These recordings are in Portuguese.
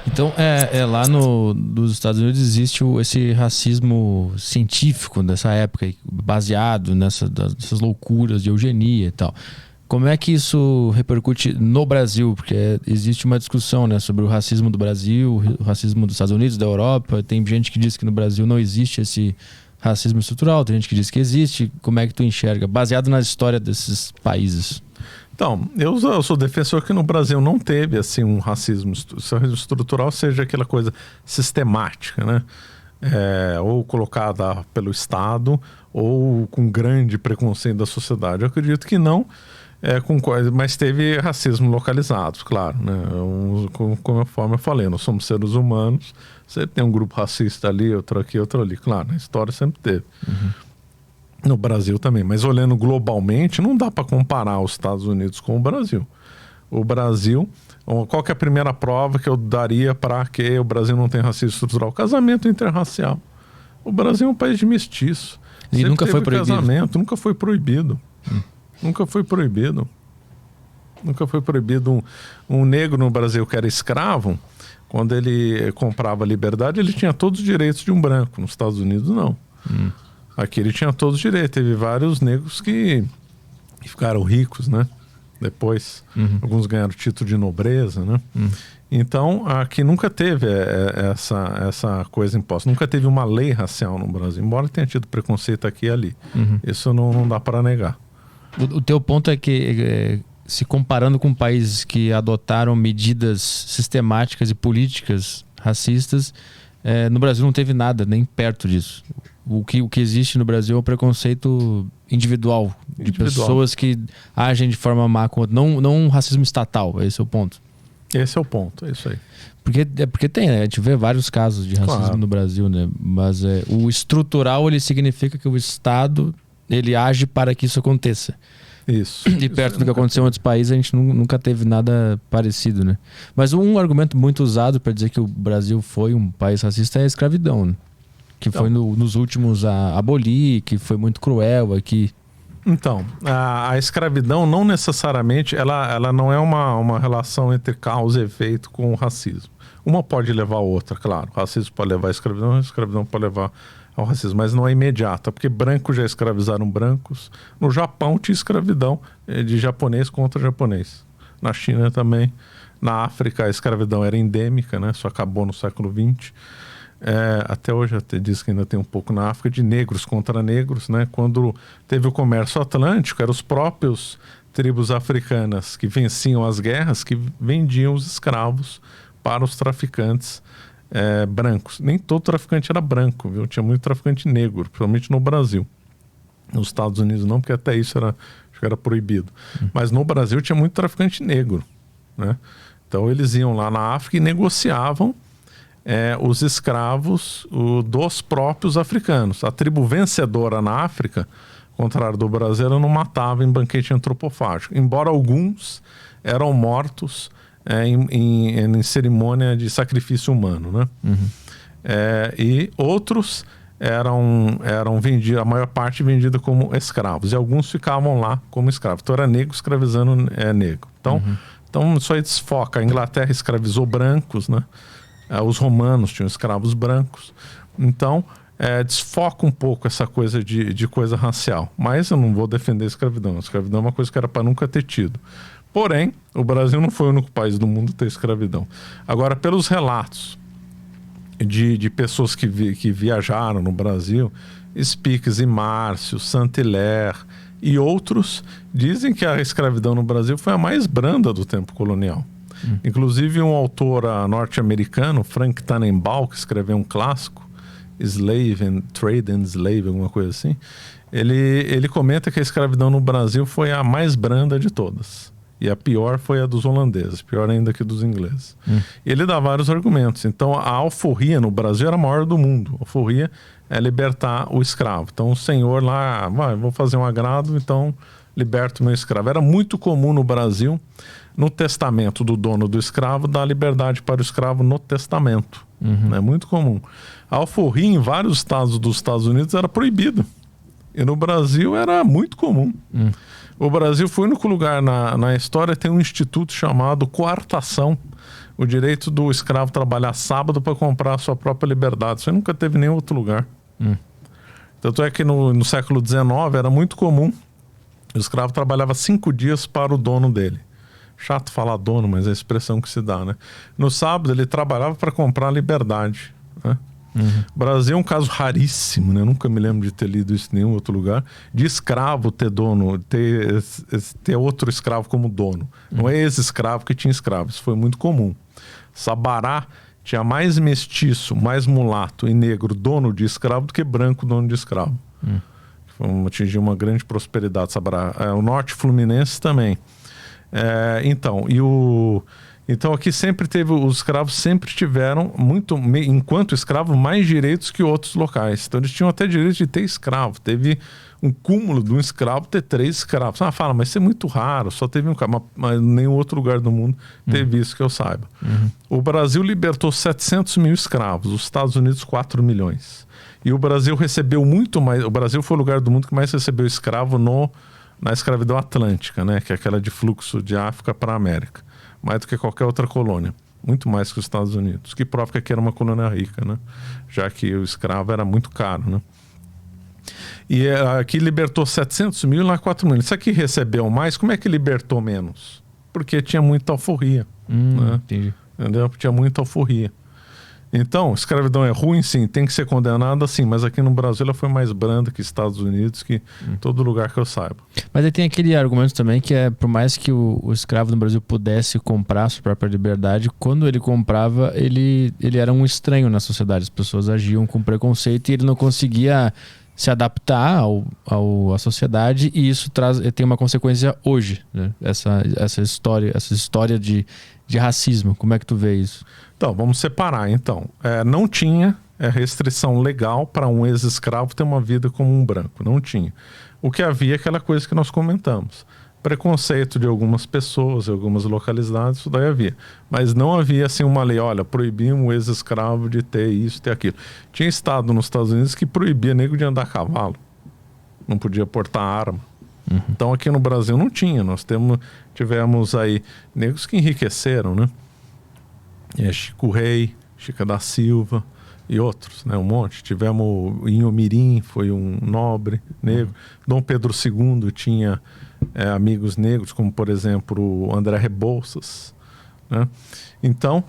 Então, lá nos Estados Unidos existe esse racismo científico dessa época, baseado nessas loucuras de eugenia e tal. Como é que isso repercute no Brasil? Porque existe uma discussão, né, sobre o racismo do Brasil, o racismo dos Estados Unidos, da Europa. Tem gente que diz que no Brasil não existe esse racismo estrutural, tem gente que diz que existe. Como é que tu enxerga, baseado na história desses países? Então, eu sou defensor que no Brasil não teve assim um racismo estrutural, seja aquela coisa sistemática, né? Ou colocada pelo Estado, ou com grande preconceito da sociedade. Eu acredito que não, mas teve racismo localizado, claro, né? Conforme eu falei, nós somos seres humanos, você tem um grupo racista ali, outro aqui, outro ali. Claro, na história sempre teve. Uhum. No Brasil também, mas olhando globalmente, não dá para comparar os Estados Unidos com o Brasil. O Brasil, qual que é a primeira prova que eu daria para que o Brasil não tem racismo estrutural? Casamento interracial. O Brasil é um país de mestiço. E sempre nunca foi proibido. Casamento, nunca foi proibido. Nunca foi proibido. Nunca foi proibido. Um negro no Brasil que era escravo, quando ele comprava liberdade, ele tinha todos os direitos de um branco. Nos Estados Unidos, não. Aqui ele tinha todos os direitos. Teve vários negros que ficaram ricos, né? Depois, alguns ganharam título de nobreza, né? Então, aqui nunca teve essa coisa imposta. Nunca teve uma lei racial no Brasil, embora tenha tido preconceito aqui e ali. Isso não dá para negar. O teu ponto é que, se comparando com países que adotaram medidas sistemáticas e políticas racistas, no Brasil não teve nada, nem perto disso. O que existe no Brasil é um preconceito individual, de pessoas que agem de forma má com outro. Não um racismo estatal, esse é o ponto. Esse é o ponto, é isso aí. Porque tem, né? A gente vê vários casos de racismo no Brasil, né? Mas o estrutural, ele significa que o Estado, ele age para que isso aconteça. Isso. E perto do que aconteceu em outros países, a gente nunca teve nada parecido, né? Mas um argumento muito usado para dizer que o Brasil foi um país racista é a escravidão, né? Que foi nos últimos a abolir, que foi muito cruel aqui. Então, a escravidão não necessariamente, ela não é uma relação entre causa e efeito com o racismo. Uma pode levar a outra, claro. O racismo pode levar à escravidão, a escravidão pode levar ao racismo, mas não é imediata, porque brancos já escravizaram brancos. No Japão tinha escravidão de japonês contra japonês. Na China também. Na África a escravidão era endêmica, né? Só acabou no século XX. Até hoje diz que ainda tem um pouco na África, de negros contra negros, né? Quando teve o comércio atlântico, eram os próprios tribos africanas que venciam as guerras, que vendiam os escravos para os traficantes brancos. Nem todo traficante era branco, viu? Tinha muito traficante negro, principalmente no Brasil. Nos Estados Unidos não, porque até isso acho que era proibido. Mas no Brasil tinha muito traficante negro, né? Então eles iam lá na África e negociavam os escravos dos próprios africanos. A tribo vencedora na África, ao contrário do Brasil, ela não matava em banquete antropofágico, embora alguns eram mortos em cerimônia de sacrifício humano, né? E outros eram vendidos, a maior parte vendida como escravos, e alguns ficavam lá como escravos. Então era negro escravizando negro. Então isso aí desfoca. A Inglaterra escravizou brancos, né? Os romanos tinham escravos brancos. Então, desfoca um pouco essa coisa de coisa racial. Mas eu não vou defender a escravidão. A escravidão é uma coisa que era para nunca ter tido. Porém, o Brasil não foi o único país do mundo a ter escravidão. Agora, pelos relatos de pessoas que viajaram no Brasil, Spix e Márcio, Saint-Hilaire e outros, dizem que a escravidão no Brasil foi a mais branda do tempo colonial. Inclusive um autor norte-americano, Frank Tannenbaum, que escreveu um clássico, Trade and Slave, alguma coisa assim, ele comenta que a escravidão no Brasil foi a mais branda de todas. E a pior foi a dos holandeses, pior ainda que dos ingleses. E ele dá vários argumentos. Então a alforria no Brasil era a maior do mundo. A alforria é libertar o escravo. Então o senhor lá, vou fazer um agrado, então liberto o meu escravo. Era muito comum no Brasil, no testamento do dono do escravo, dar liberdade para o escravo no testamento. É muito comum. A alforria em vários estados dos Estados Unidos era proibida. E no Brasil era muito comum. O Brasil foi o único lugar na história que tem um instituto chamado coartação. o direito do escravo trabalhar sábado para comprar a sua própria liberdade. Isso nunca teve em nenhum outro lugar. Tanto é que no século XIX era muito comum. O escravo trabalhava 5 dias para o dono dele. Chato falar dono, mas é a expressão que se dá, né? No sábado ele trabalhava para comprar a liberdade, né? O Brasil é um caso raríssimo, né? Eu nunca me lembro de ter lido isso em nenhum outro lugar, de escravo ter dono, ter outro escravo como dono. Não é esse escravo que tinha escravo, isso foi muito comum. Sabará tinha mais mestiço, mais mulato e negro dono de escravo do que branco dono de escravo. Atingiu uma grande prosperidade, Sabará. O norte fluminense também. Então aqui sempre teve, os escravos sempre tiveram enquanto escravo, mais direitos que outros locais. Então eles tinham até direito de ter escravo. Teve um cúmulo de um escravo ter 3 escravos. Fala, mas isso é muito raro, só teve um cara, mas nenhum outro lugar do mundo teve isso que eu saiba. O Brasil libertou 700 mil escravos, os Estados Unidos 4 milhões. E o Brasil recebeu muito mais, o Brasil foi o lugar do mundo que mais recebeu escravo na escravidão atlântica, né? Que é aquela de fluxo de África para a América. Mais do que qualquer outra colônia. Muito mais que os Estados Unidos. Que prova que aqui era uma colônia rica, né? Já que o escravo era muito caro, né? E aqui libertou 700 mil e lá 4 milhões. Isso aqui recebeu mais, como é que libertou menos? Porque tinha muita alforria. Né? Entendi. Entendeu? Tinha muita alforria. Então, escravidão é ruim, sim, tem que ser condenada, sim, mas aqui no Brasil ela foi mais branda que Estados Unidos, que todo lugar que eu saiba. Mas aí tem aquele argumento também que por mais que o escravo no Brasil pudesse comprar a sua própria liberdade, quando ele comprava, ele era um estranho na sociedade. As pessoas agiam com preconceito e ele não conseguia se adaptar à sociedade, e isso tem uma consequência hoje, né? Essa história de racismo. Como é que tu vê isso? Então, vamos separar. Então, não tinha restrição legal para um ex-escravo ter uma vida como um branco. Não tinha. O que havia é aquela coisa que nós comentamos. Preconceito de algumas pessoas, em algumas localidades, isso daí havia. Mas não havia assim uma lei, olha, proibimos o ex-escravo de ter isso, ter aquilo. Tinha estado nos Estados Unidos que proibia nego de andar a cavalo. Não podia portar arma. Então aqui no Brasil não tinha. Nós tivemos aí negros que enriqueceram, né? Chico Rei, Chica da Silva e outros, né? Um monte. Tivemos Inhomirim, foi um nobre negro. Dom Pedro II tinha amigos negros, como por exemplo o André Rebouças, né? Então,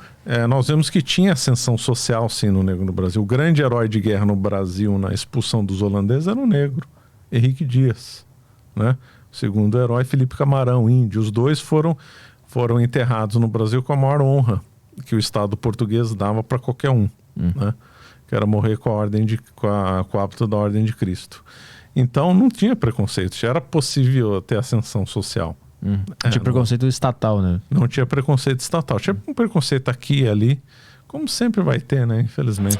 nós vemos que tinha ascensão social, sim, no negro no Brasil. O grande herói de guerra no Brasil na expulsão dos holandeses era um negro, Henrique Dias, né? O segundo herói, Felipe Camarão, índio. Os dois foram enterrados no Brasil com a maior honra que o Estado português dava para qualquer um, né? Que era morrer com o hábito da Ordem de Cristo. Então não tinha preconceito, já era possível ter ascensão social. Não tinha preconceito estatal, né? Não tinha preconceito estatal, tinha um preconceito aqui e ali, como sempre vai ter, né? Infelizmente.